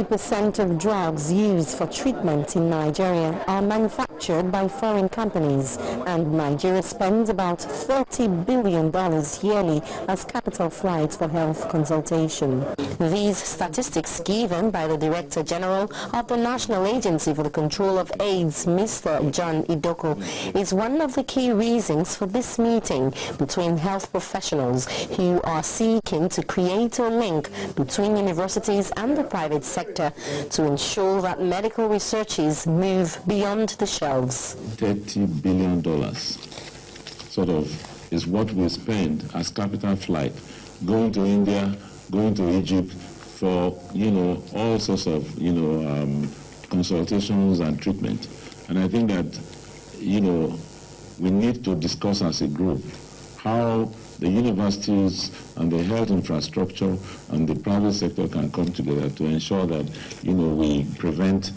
50% of drugs used for treatment in Nigeria are manufactured by foreign companies, and Nigeria spends about $30 billion yearly as capital flights for health consultation. These statistics given by the Director General of the National Agency for the Control of AIDS, Mr. John Idoko, is one of the key reasons for this meeting between health professionals who are seeking to create a link between universities and the private sector to ensure that medical researches move beyond the shelves. $30 billion sort of is what we spend as capital flight, going to India, going to Egypt for, all sorts of, consultations and treatment. And I think that, we need to discuss as a group how the universities and the health infrastructure and the private sector can come together to ensure that, we prevent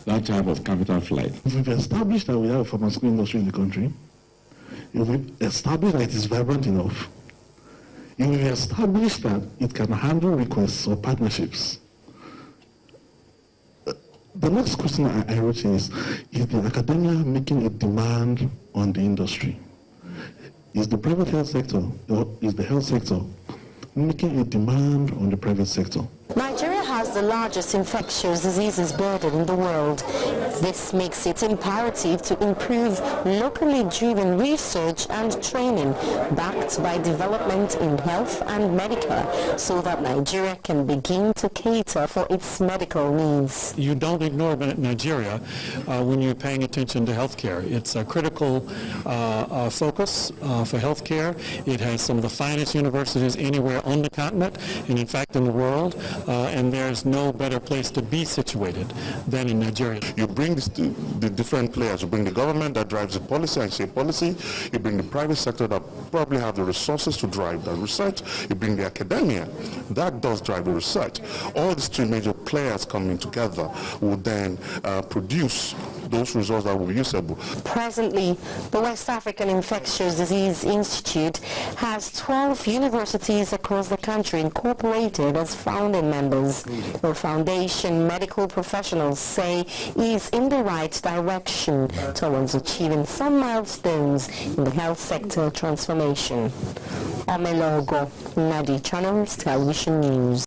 that type of capital flight. If we've established that we have a pharmaceutical industry in the country, if we've established that it is vibrant enough, if we've established that it can handle requests or partnerships, the next question I wrote is the academia making a demand on the industry? Is the private health sector, or is the health sector making a demand on the private sector? Nigeria has the largest infectious diseases burden in the world. This makes it imperative to improve locally driven research and training backed by development in health and medical so that Nigeria can begin to cater for its medical needs. You don't ignore Nigeria when you're paying attention to healthcare. It's a critical focus for healthcare. It has some of the finest universities anywhere on the continent and in fact in the world. And there's no better place to be situated than in Nigeria. You bring the different players. You bring the government that drives the policy and shape policy. You bring the private sector that probably have the resources to drive that research. You bring the academia that does drive the research. All these three major players coming together will then produce those results that will be usable. Presently, the West African Infectious Disease Institute has 12 universities across the country incorporated as founding members. The foundation, medical professionals say, is in the right direction towards achieving some milestones in the health sector transformation. Omelogo, Nadi Channels Television News.